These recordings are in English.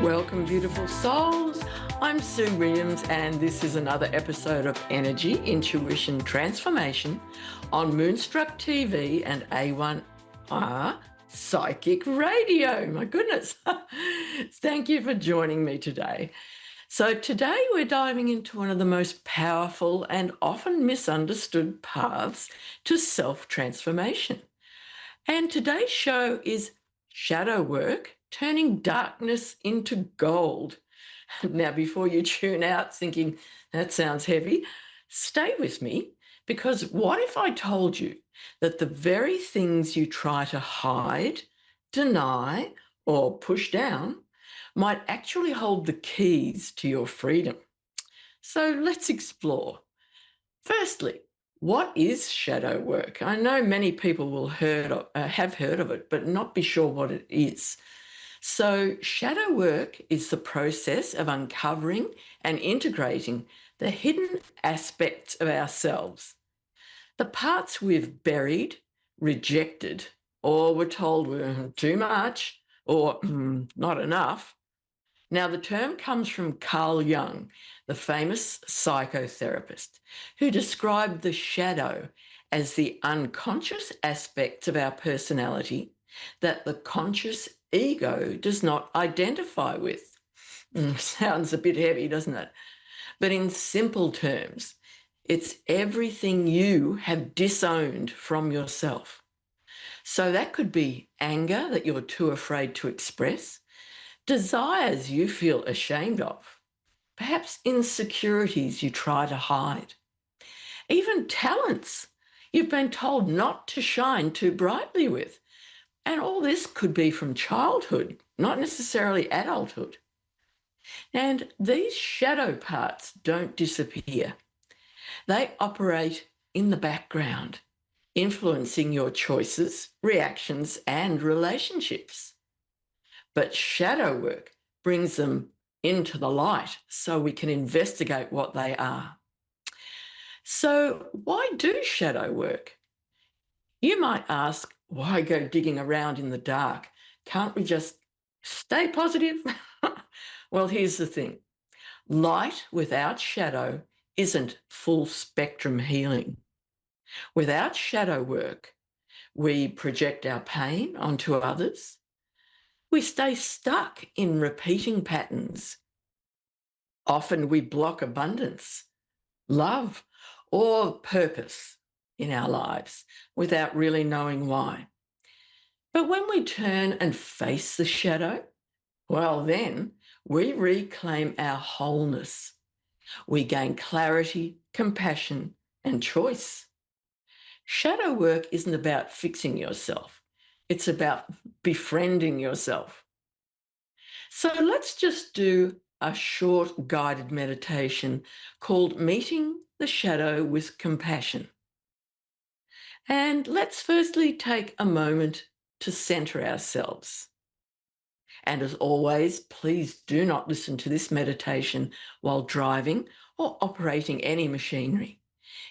Welcome, beautiful souls. I'm Sue Williams, and this is another episode of Energy, Intuition, Transformation on Moonstruck TV and A1R Psychic Radio. My goodness. Thank you for joining me today. So today we're diving into one of the most powerful and often misunderstood paths to self-transformation. And today's show is shadow work, turning darkness into gold. Now, before you tune out thinking, that sounds heavy, stay with me, because what if I told you that the very things you try to hide, deny, or push down might actually hold the keys to your freedom? So let's explore. Firstly, what is shadow work? I know many people will have heard of it, but not be sure what it is. So shadow work is the process of uncovering and integrating the hidden aspects of ourselves, the parts we've buried, rejected, or were told were too much or not enough. Now, the term comes from Carl Jung, the famous psychotherapist, who described the shadow as the unconscious aspects of our personality that the conscious ego does not identify with. Sounds a bit heavy, doesn't it? But in simple terms, it's everything you have disowned from yourself. So that could be anger that you're too afraid to express, desires you feel ashamed of, perhaps insecurities you try to hide, even talents you've been told not to shine too brightly with. And all this could be from childhood, not necessarily adulthood. And these shadow parts don't disappear. They operate in the background, influencing your choices, reactions, and relationships. But shadow work brings them into the light so we can investigate what they are. So why do shadow work? You might ask, why go digging around in the dark? Can't we just stay positive? Well, here's the thing. Light without shadow isn't full spectrum healing. Without shadow work, we project our pain onto others. We stay stuck in repeating patterns. Often we block abundance, love, or purpose in our lives without really knowing why. But when we turn and face the shadow, well, then we reclaim our wholeness. We gain clarity, compassion, and choice. Shadow work isn't about fixing yourself. It's about befriending yourself. So let's just do a short guided meditation called Meeting the Shadow with Compassion. And let's firstly take a moment to center ourselves. And as always, please do not listen to this meditation while driving or operating any machinery.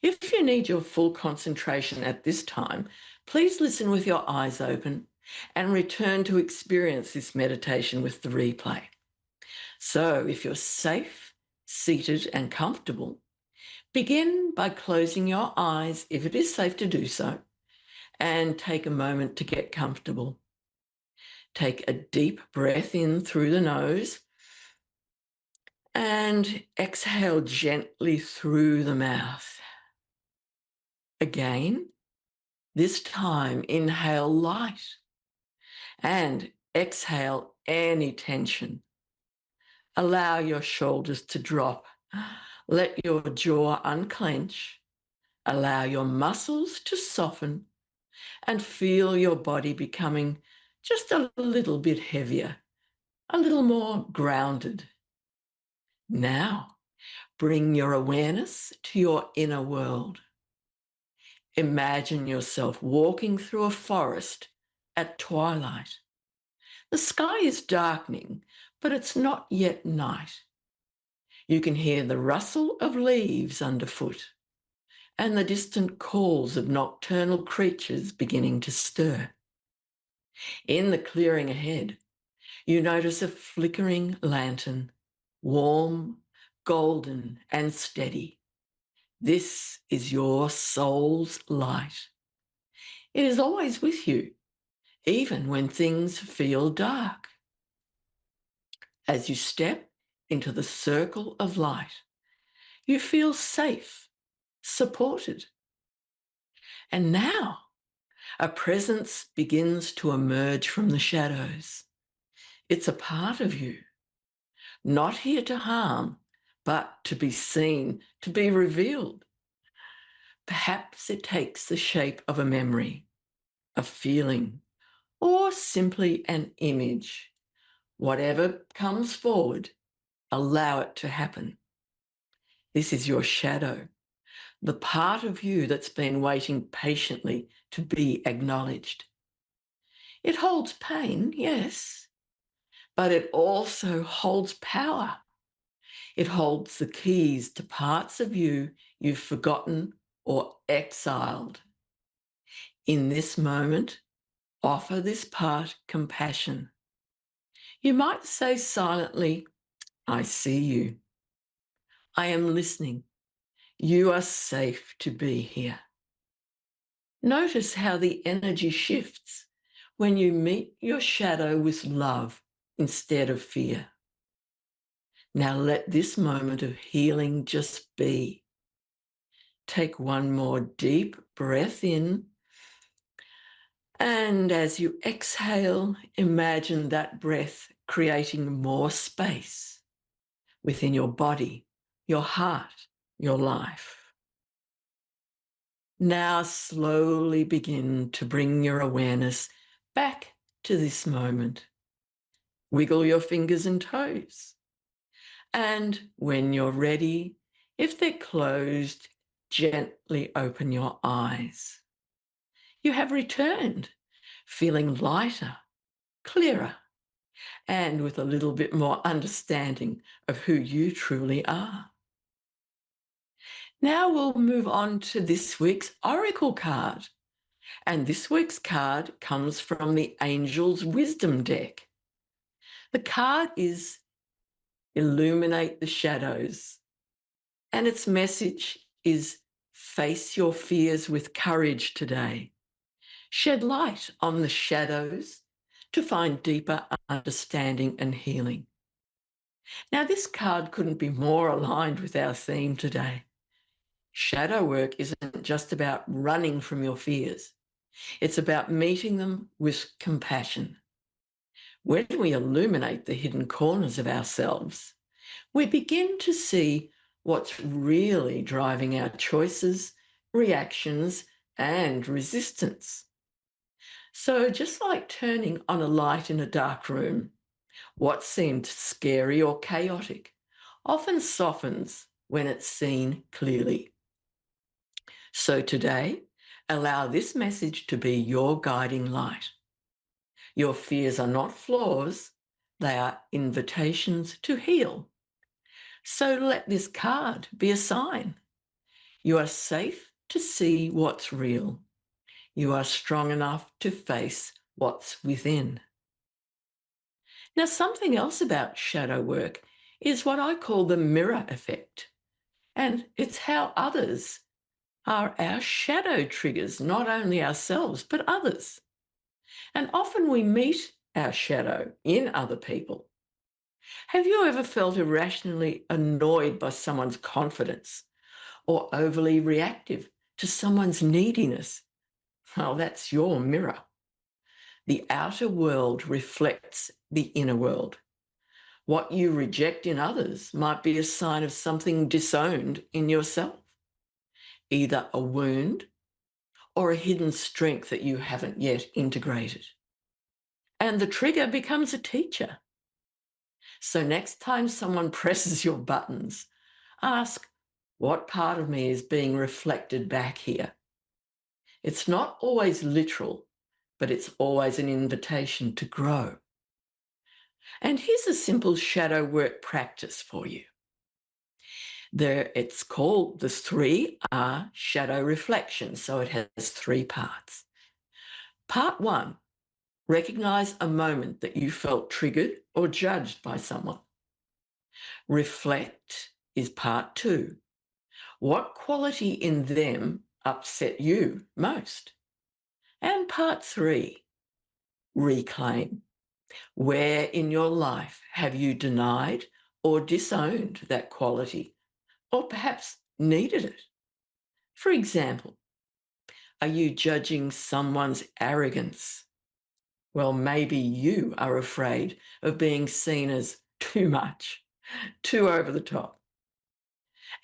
If you need your full concentration at this time, please listen with your eyes open and return to experience this meditation with the replay. So if you're safe, seated and comfortable, begin by closing your eyes if it is safe to do so, and take a moment to get comfortable. Take a deep breath in through the nose and exhale gently through the mouth. Again, this time inhale light and exhale any tension. Allow your shoulders to drop. Let your jaw unclench. Allow your muscles to soften and feel your body becoming just a little bit heavier, a little more grounded. Now, bring your awareness to your inner world. Imagine yourself walking through a forest at twilight. The sky is darkening, but it's not yet night. You can hear the rustle of leaves underfoot and the distant calls of nocturnal creatures beginning to stir. In the clearing ahead, You notice a flickering lantern, warm, golden, and steady. This is your soul's light. It is always with you, even when things feel dark. As you step into the circle of light, you feel safe, supported. And now a presence begins to emerge from the shadows. It's a part of you, not here to harm, but to be seen, to be revealed. Perhaps it takes the shape of a memory, a feeling, or simply an image. Whatever comes forward, allow it to happen. This is your shadow, the part of you that's been waiting patiently to be acknowledged. It holds pain, yes, but it also holds power. It holds the keys to parts of you you've forgotten or exiled. In this moment, offer this part compassion. You might say silently, I see you. I am listening. You are safe to be here. Notice how the energy shifts when you meet your shadow with love instead of fear. Now let this moment of healing just be. Take one more deep breath in. And as you exhale, imagine that breath creating more space within your body, your heart, your life. Now slowly begin to bring your awareness back to this moment. Wiggle your fingers and toes. And when you're ready, if they're closed, gently open your eyes. You have returned, feeling lighter, clearer, and with a little bit more understanding of who you truly are. Now we'll move on to this week's Oracle card. And this week's card comes from the Angel's Wisdom deck. The card is Illuminate the Shadows. And its message is face your fears with courage today. Shed light on the shadows to find deeper understanding and healing. Now, this card couldn't be more aligned with our theme today. Shadow work isn't just about running from your fears. It's about meeting them with compassion. When we illuminate the hidden corners of ourselves, we begin to see what's really driving our choices, reactions, and resistance. So just like turning on a light in a dark room, what seemed scary or chaotic often softens when it's seen clearly. So today, allow this message to be your guiding light. Your fears are not flaws, they are invitations to heal. So let this card be a sign. You are safe to see what's real. You are strong enough to face what's within. Now, something else about shadow work is what I call the mirror effect. And it's how others are our shadow triggers, not only ourselves, but others. And often we meet our shadow in other people. Have you ever felt irrationally annoyed by someone's confidence or overly reactive to someone's neediness? Well, that's your mirror. The outer world reflects the inner world. What you reject in others might be a sign of something disowned in yourself, either a wound or a hidden strength that you haven't yet integrated. And the trigger becomes a teacher. So next time someone presses your buttons, ask, what part of me is being reflected back here? It's not always literal, but it's always an invitation to grow. And here's a simple shadow work practice for you. It's called the 3R shadow reflection. So it has 3 parts. Part 1, Recognize a moment that you felt triggered or judged by someone. Reflect is part two. What quality in them upset you most? And part three, reclaim. Where in your life have you denied or disowned that quality, or perhaps needed it? For example, are you judging someone's arrogance? Well, maybe you are afraid of being seen as too much, too over the top.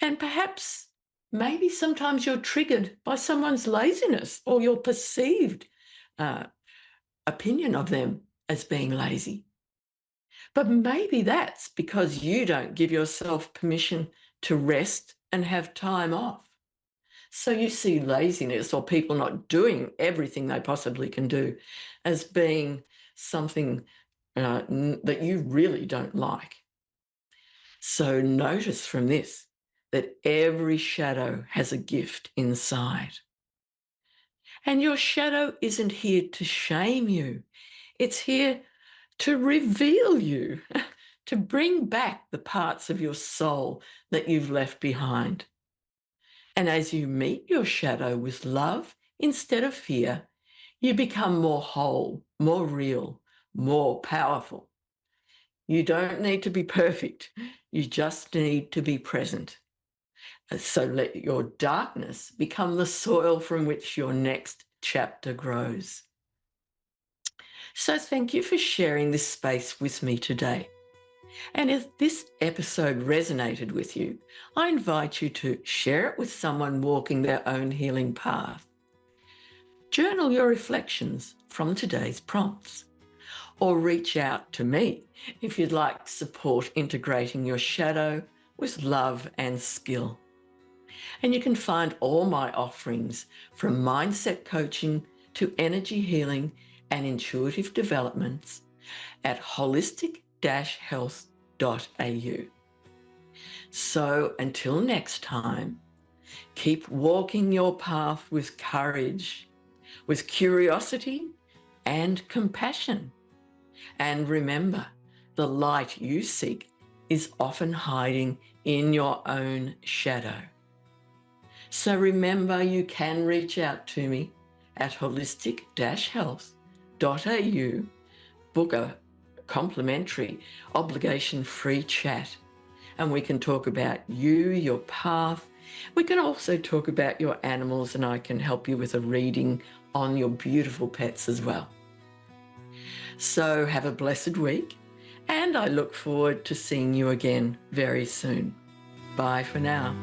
And perhaps, maybe sometimes you're triggered by someone's laziness or your perceived uh, opinion of them as being lazy. But maybe that's because you don't give yourself permission to rest and have time off. So you see laziness or people not doing everything they possibly can do as being something that you really don't like. So notice from this that every shadow has a gift inside. And your shadow isn't here to shame you. It's here to reveal you, to bring back the parts of your soul that you've left behind. And as you meet your shadow with love instead of fear, you become more whole, more real, more powerful. You don't need to be perfect. You just need to be present. So let your darkness become the soil from which your next chapter grows. So thank you for sharing this space with me today. And if this episode resonated with you, I invite you to share it with someone walking their own healing path. Journal your reflections from today's prompts, or reach out to me if you'd like support integrating your shadow with love and skill. And you can find all my offerings from mindset coaching to energy healing and intuitive developments at holistic-health.au. So until next time, keep walking your path with courage, with curiosity and compassion. And remember, the light you seek is often hiding in your own shadow. So remember, you can reach out to me at holistic-health.au, book a complimentary, obligation-free chat, and we can talk about you, your path. We can also talk about your animals, and I can help you with a reading on your beautiful pets as well. So have a blessed week, and I look forward to seeing you again very soon. Bye for now.